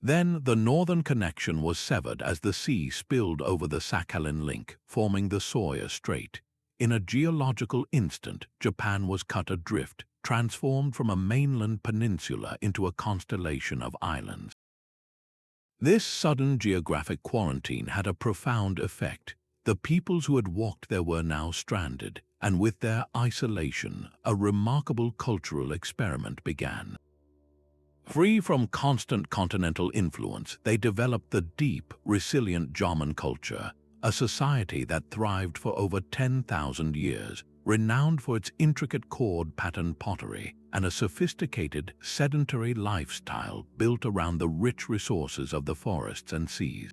Then the northern connection was severed as the sea spilled over the Sakhalin Link, forming the Sawyer Strait. In a geological instant, Japan was cut adrift, transformed from a mainland peninsula into a constellation of islands. This sudden geographic quarantine had a profound effect. The peoples who had walked there were now stranded, and with their isolation, a remarkable cultural experiment began. Free from constant continental influence, they developed the deep, resilient Jaman culture, a society that thrived for over 10,000 years, renowned for its intricate chord-patterned pottery and a sophisticated, sedentary lifestyle built around the rich resources of the forests and seas.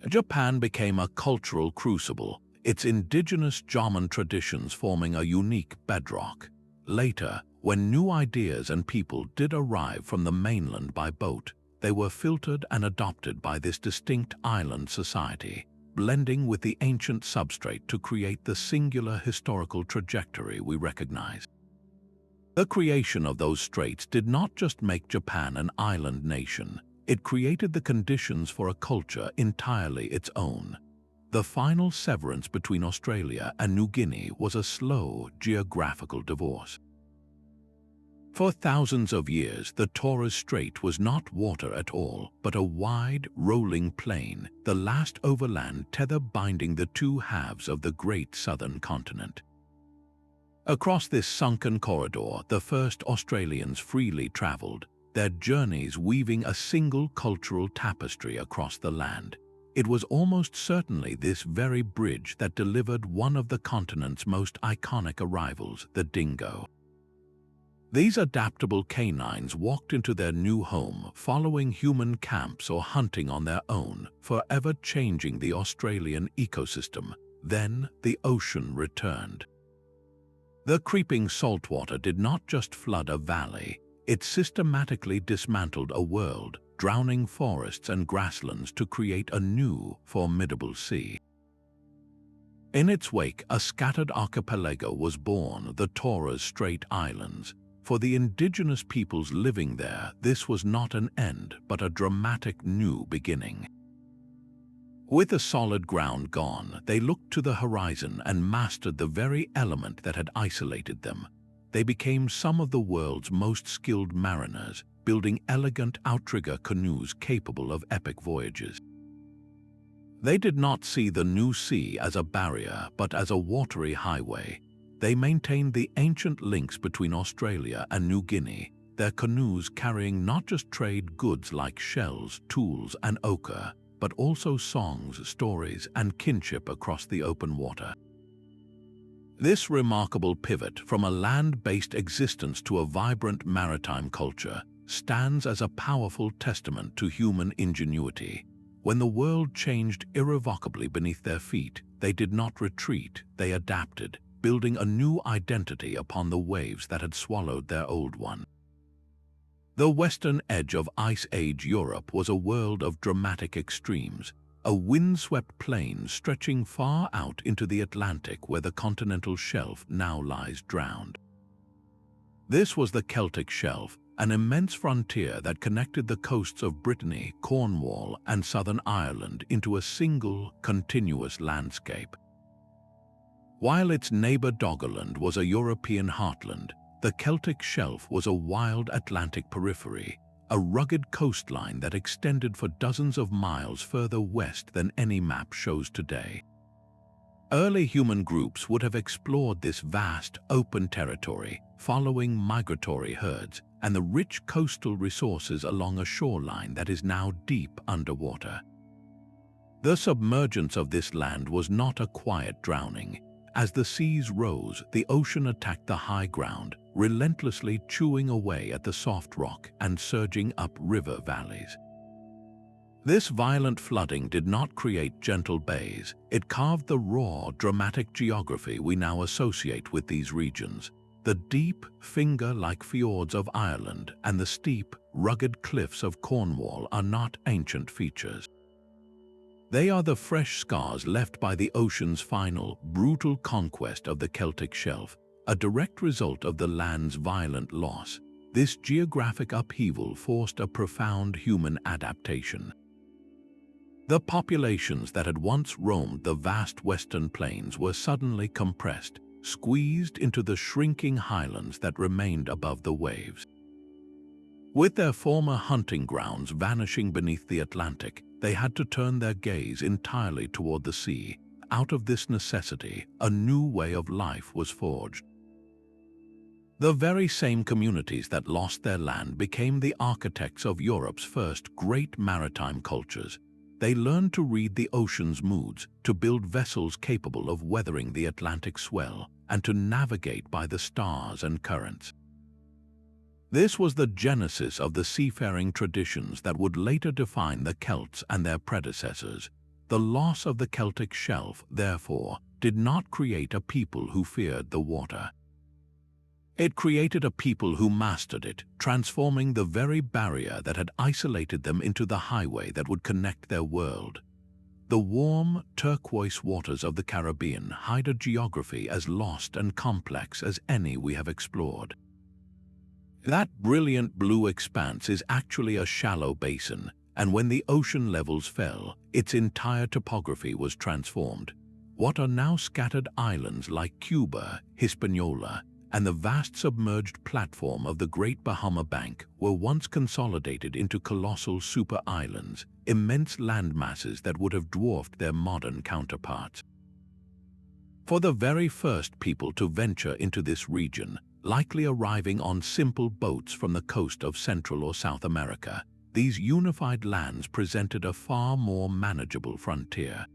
Japan became a cultural crucible, its indigenous Jaman traditions forming a unique bedrock. Later, when new ideas and people did arrive from the mainland by boat, they were filtered and adopted by this distinct island society, blending with the ancient substrate to create the singular historical trajectory we recognize. The creation of those straits did not just make Japan an island nation, it created the conditions for a culture entirely its own. The final severance between Australia and New Guinea was a slow geographical divorce. For thousands of years, the Torres Strait was not water at all, but a wide, rolling plain, the last overland tether binding the two halves of the great southern continent. Across this sunken corridor, the first Australians freely traveled, their journeys weaving a single cultural tapestry across the land. It was almost certainly this very bridge that delivered one of the continent's most iconic arrivals, the dingo. These adaptable canines walked into their new home, following human camps or hunting on their own, forever changing the Australian ecosystem. Then the ocean returned. The creeping saltwater did not just flood a valley, it systematically dismantled a world, drowning forests and grasslands to create a new, formidable sea. In its wake, a scattered archipelago was born, the Torres Strait Islands. For the indigenous peoples living there, this was not an end, but a dramatic new beginning. With the solid ground gone, they looked to the horizon and mastered the very element that had isolated them. They became some of the world's most skilled mariners, building elegant outrigger canoes capable of epic voyages. They did not see the new sea as a barrier, but as a watery highway. They maintained the ancient links between Australia and New Guinea, their canoes carrying not just trade goods like shells, tools, and ochre, but also songs, stories, and kinship across the open water. This remarkable pivot from a land-based existence to a vibrant maritime culture stands as a powerful testament to human ingenuity. When the world changed irrevocably beneath their feet, they did not retreat, they adapted, building a new identity upon the waves that had swallowed their old one. The western edge of Ice Age Europe was a world of dramatic extremes, a windswept plain stretching far out into the Atlantic where the continental shelf now lies drowned. This was the Celtic Shelf, an immense frontier that connected the coasts of Brittany, Cornwall, and southern Ireland into a single, continuous landscape. While its neighbor Doggerland was a European heartland, the Celtic Shelf was a wild Atlantic periphery, a rugged coastline that extended for dozens of miles further west than any map shows today. Early human groups would have explored this vast, open territory, following migratory herds and the rich coastal resources along a shoreline that is now deep underwater. The submergence of this land was not a quiet drowning. As the seas rose, the ocean attacked the high ground, relentlessly chewing away at the soft rock and surging up river valleys. This violent flooding did not create gentle bays. It carved the raw, dramatic geography we now associate with these regions. The deep, finger-like fjords of Ireland and the steep, rugged cliffs of Cornwall are not ancient features. They are the fresh scars left by the ocean's final, brutal conquest of the Celtic Shelf, a direct result of the land's violent loss. This geographic upheaval forced a profound human adaptation. The populations that had once roamed the vast western plains were suddenly compressed, squeezed into the shrinking highlands that remained above the waves. With their former hunting grounds vanishing beneath the Atlantic, they had to turn their gaze entirely toward the sea. Out of this necessity, a new way of life was forged. The very same communities that lost their land became the architects of Europe's first great maritime cultures. They learned to read the ocean's moods, to build vessels capable of weathering the Atlantic swell, and to navigate by the stars and currents. This was the genesis of the seafaring traditions that would later define the Celts and their predecessors. The loss of the Celtic Shelf, therefore, did not create a people who feared the water. It created a people who mastered it, transforming the very barrier that had isolated them into the highway that would connect their world. The warm, turquoise waters of the Caribbean hide a geography as lost and complex as any we have explored. That brilliant blue expanse is actually a shallow basin, and when the ocean levels fell, its entire topography was transformed. What are now scattered islands like Cuba, Hispaniola, and the vast submerged platform of the Great Bahama Bank were once consolidated into colossal super-islands, immense landmasses that would have dwarfed their modern counterparts. For the very first people to venture into this region, likely arriving on simple boats from the coast of Central or South America, these unified lands presented a far more manageable frontier.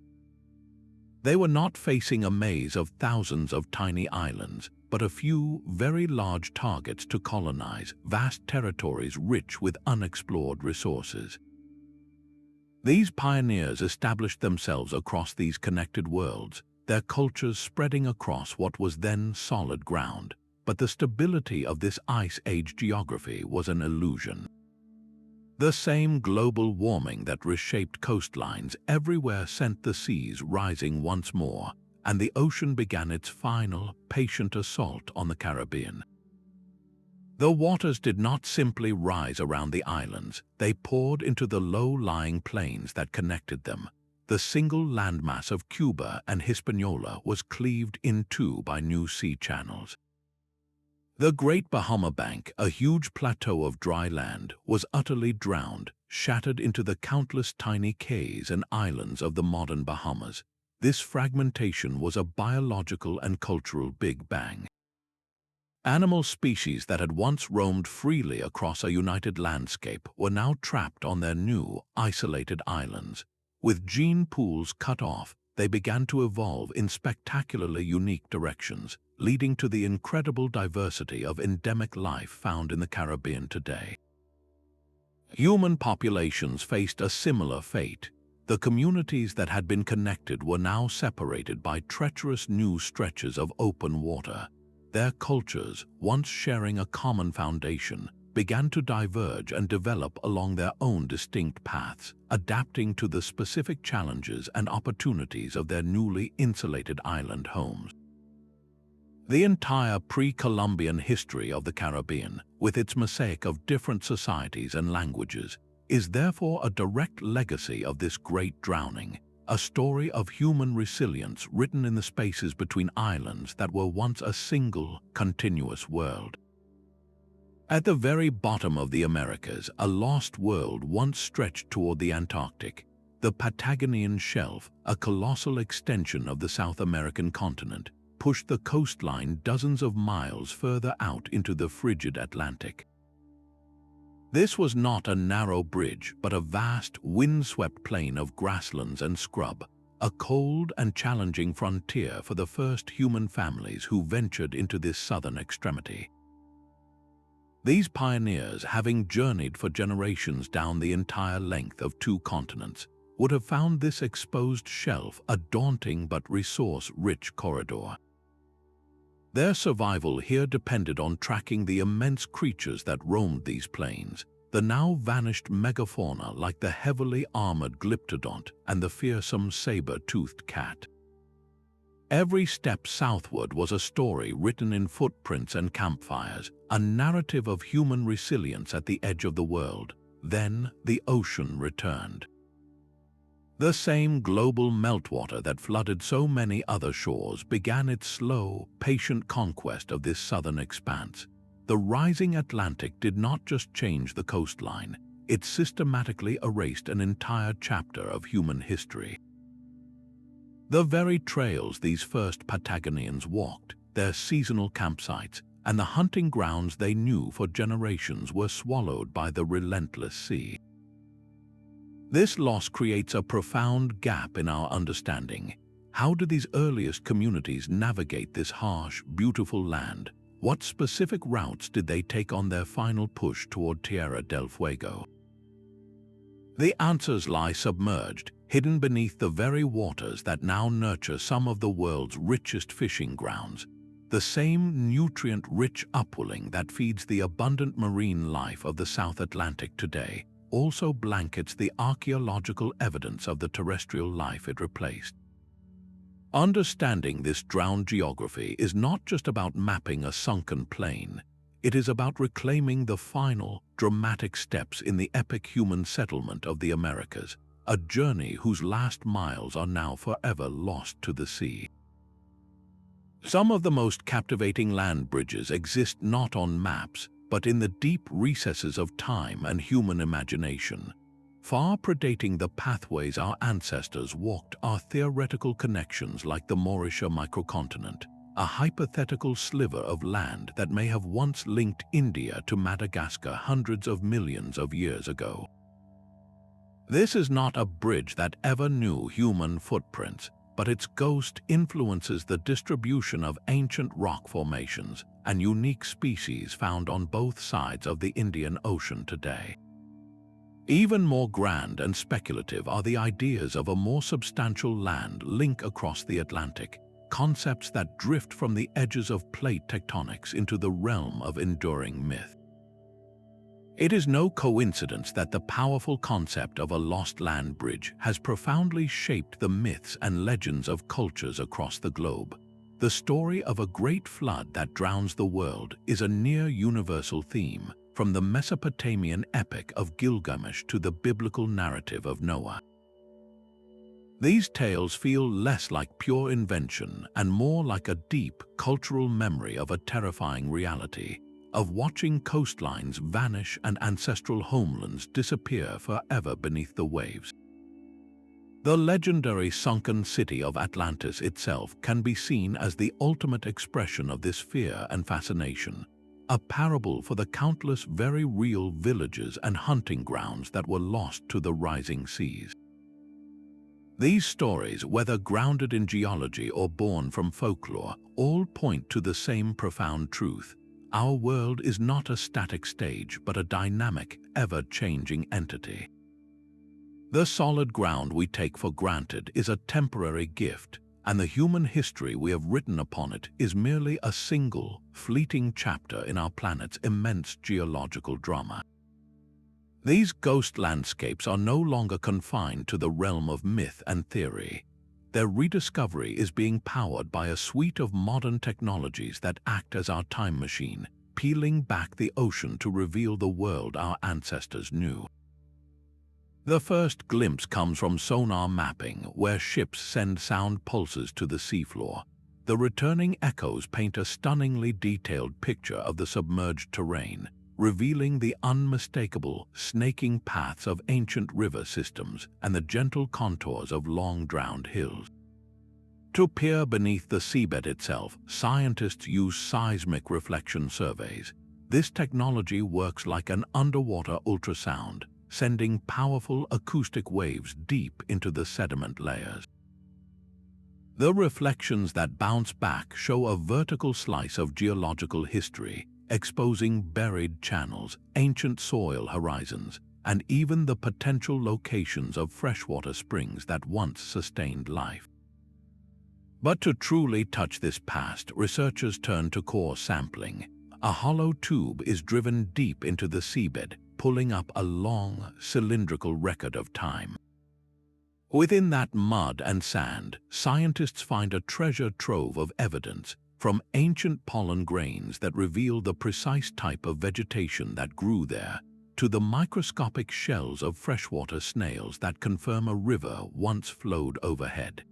They were not facing a maze of thousands of tiny islands, but a few very large targets to colonize, vast territories rich with unexplored resources. These pioneers established themselves across these connected worlds, their cultures spreading across what was then solid ground. But the stability of this Ice Age geography was an illusion. The same global warming that reshaped coastlines everywhere sent the seas rising once more, and the ocean began its final, patient assault on the Caribbean. The waters did not simply rise around the islands, they poured into the low-lying plains that connected them. The single landmass of Cuba and Hispaniola was cleaved in two by new sea channels. The Great Bahama Bank, a huge plateau of dry land, was utterly drowned, shattered into the countless tiny cays and islands of the modern Bahamas. This fragmentation was a biological and cultural Big Bang. Animal species that had once roamed freely across a united landscape were now trapped on their new, isolated islands. With gene pools cut off, they began to evolve in spectacularly unique directions, leading to the incredible diversity of endemic life found in the Caribbean today. Human populations faced a similar fate. The communities that had been connected were now separated by treacherous new stretches of open water. Their cultures, once sharing a common foundation, began to diverge and develop along their own distinct paths, adapting to the specific challenges and opportunities of their newly insulated island homes. The entire pre-Columbian history of the Caribbean, with its mosaic of different societies and languages, is therefore a direct legacy of this great drowning, a story of human resilience written in the spaces between islands that were once a single, continuous world. At the very bottom of the Americas, a lost world once stretched toward the Antarctic. The Patagonian Shelf, a colossal extension of the South American continent, pushed the coastline dozens of miles further out into the frigid Atlantic. This was not a narrow bridge, but a vast, wind-swept plain of grasslands and scrub, a cold and challenging frontier for the first human families who ventured into this southern extremity. These pioneers, having journeyed for generations down the entire length of 2 continents, would have found this exposed shelf a daunting but resource-rich corridor. Their survival here depended on tracking the immense creatures that roamed these plains, the now vanished megafauna like the heavily armored glyptodont and the fearsome saber-toothed cat. Every step southward was a story written in footprints and campfires, a narrative of human resilience at the edge of the world. Then the ocean returned. The same global meltwater that flooded so many other shores began its slow, patient conquest of this southern expanse. The rising Atlantic did not just change the coastline, it systematically erased an entire chapter of human history. The very trails these first Patagonians walked, their seasonal campsites, and the hunting grounds they knew for generations were swallowed by the relentless sea. This loss creates a profound gap in our understanding. How did these earliest communities navigate this harsh, beautiful land? What specific routes did they take on their final push toward Tierra del Fuego? The answers lie submerged, hidden beneath the very waters that now nurture some of the world's richest fishing grounds. The same nutrient-rich upwelling that feeds the abundant marine life of the South Atlantic today also blankets the archaeological evidence of the terrestrial life it replaced. Understanding this drowned geography is not just about mapping a sunken plain. It is about reclaiming the final, dramatic steps in the epic human settlement of the Americas, a journey whose last miles are now forever lost to the sea. Some of the most captivating land bridges exist not on maps, but in the deep recesses of time and human imagination. Far predating the pathways our ancestors walked are theoretical connections like the Mauritius microcontinent, a hypothetical sliver of land that may have once linked India to Madagascar hundreds of millions of years ago. This is not a bridge that ever knew human footprints, but its ghost influences the distribution of ancient rock formations and unique species found on both sides of the Indian Ocean today. Even more grand and speculative are the ideas of a more substantial land link across the Atlantic, concepts that drift from the edges of plate tectonics into the realm of enduring myth. It is no coincidence that the powerful concept of a lost land bridge has profoundly shaped the myths and legends of cultures across the globe. The story of a great flood that drowns the world is a near-universal theme, from the Mesopotamian epic of Gilgamesh to the biblical narrative of Noah. These tales feel less like pure invention and more like a deep cultural memory of a terrifying reality, of watching coastlines vanish and ancestral homelands disappear forever beneath the waves. The legendary sunken city of Atlantis itself can be seen as the ultimate expression of this fear and fascination, a parable for the countless very real villages and hunting grounds that were lost to the rising seas. These stories, whether grounded in geology or born from folklore, all point to the same profound truth. Our world is not a static stage, but a dynamic, ever-changing entity. The solid ground we take for granted is a temporary gift, and the human history we have written upon it is merely a single, fleeting chapter in our planet's immense geological drama. These ghost landscapes are no longer confined to the realm of myth and theory. Their rediscovery is being powered by a suite of modern technologies that act as our time machine, peeling back the ocean to reveal the world our ancestors knew. The first glimpse comes from sonar mapping, where ships send sound pulses to the seafloor. The returning echoes paint a stunningly detailed picture of the submerged terrain, revealing the unmistakable, snaking paths of ancient river systems and the gentle contours of long-drowned hills. To peer beneath the seabed itself, scientists use seismic reflection surveys. This technology works like an underwater ultrasound, sending powerful acoustic waves deep into the sediment layers. The reflections that bounce back show a vertical slice of geological history, exposing buried channels, ancient soil horizons, and even the potential locations of freshwater springs that once sustained life. But to truly touch this past, researchers turn to core sampling. A hollow tube is driven deep into the seabed, pulling up a long, cylindrical record of time. Within that mud and sand, scientists find a treasure trove of evidence, from ancient pollen grains that reveal the precise type of vegetation that grew there, to the microscopic shells of freshwater snails that confirm a river once flowed overhead.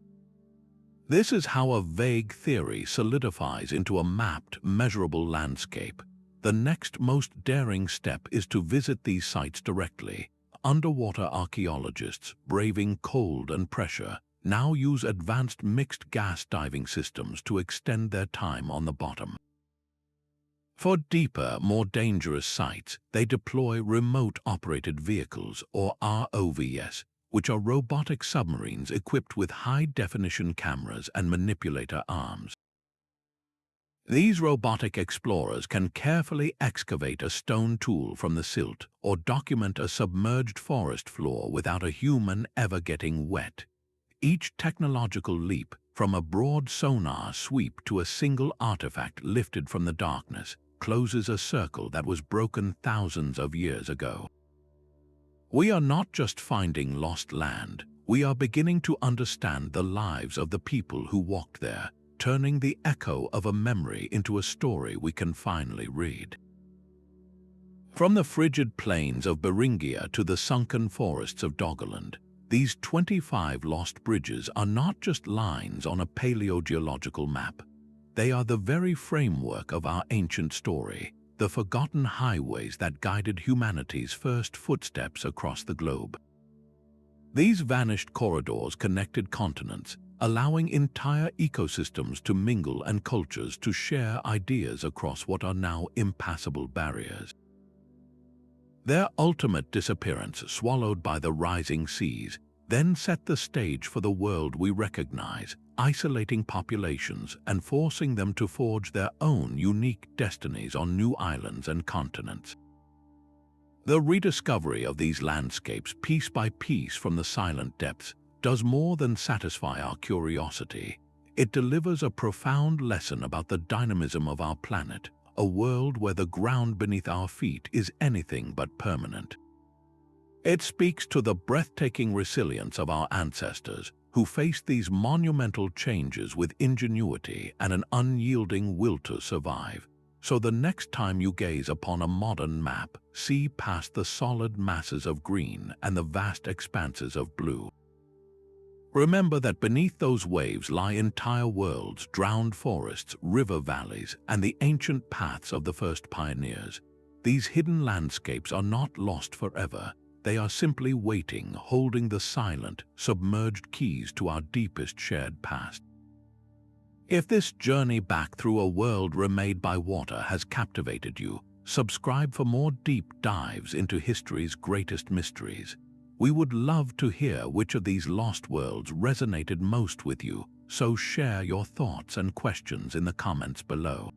This is how a vague theory solidifies into a mapped, measurable landscape. The next most daring step is to visit these sites directly. Underwater archaeologists, braving cold and pressure, now use advanced mixed gas diving systems to extend their time on the bottom. For deeper, more dangerous sites, they deploy remote-operated vehicles, or ROVs, which are robotic submarines equipped with high-definition cameras and manipulator arms. These robotic explorers can carefully excavate a stone tool from the silt or document a submerged forest floor without a human ever getting wet. Each technological leap, from a broad sonar sweep to a single artifact lifted from the darkness, closes a circle that was broken thousands of years ago. We are not just finding lost land, we are beginning to understand the lives of the people who walked there, turning the echo of a memory into a story we can finally read. From the frigid plains of Beringia to the sunken forests of Doggerland, these 25 lost bridges are not just lines on a paleogeological map. They are the very framework of our ancient story, the forgotten highways that guided humanity's first footsteps across the globe. These vanished corridors connected continents, allowing entire ecosystems to mingle and cultures to share ideas across what are now impassable barriers. Their ultimate disappearance, swallowed by the rising seas, then set the stage for the world we recognize, isolating populations and forcing them to forge their own unique destinies on new islands and continents. The rediscovery of these landscapes piece by piece from the silent depths does more than satisfy our curiosity. It delivers a profound lesson about the dynamism of our planet, a world where the ground beneath our feet is anything but permanent. It speaks to the breathtaking resilience of our ancestors, who faced these monumental changes with ingenuity and an unyielding will to survive. So the next time you gaze upon a modern map, see past the solid masses of green and the vast expanses of blue. Remember that beneath those waves lie entire worlds, drowned forests, river valleys, and the ancient paths of the first pioneers. These hidden landscapes are not lost forever. They are simply waiting, holding the silent, submerged keys to our deepest shared past. If this journey back through a world remade by water has captivated you, subscribe for more deep dives into history's greatest mysteries. We would love to hear which of these lost worlds resonated most with you, so share your thoughts and questions in the comments below.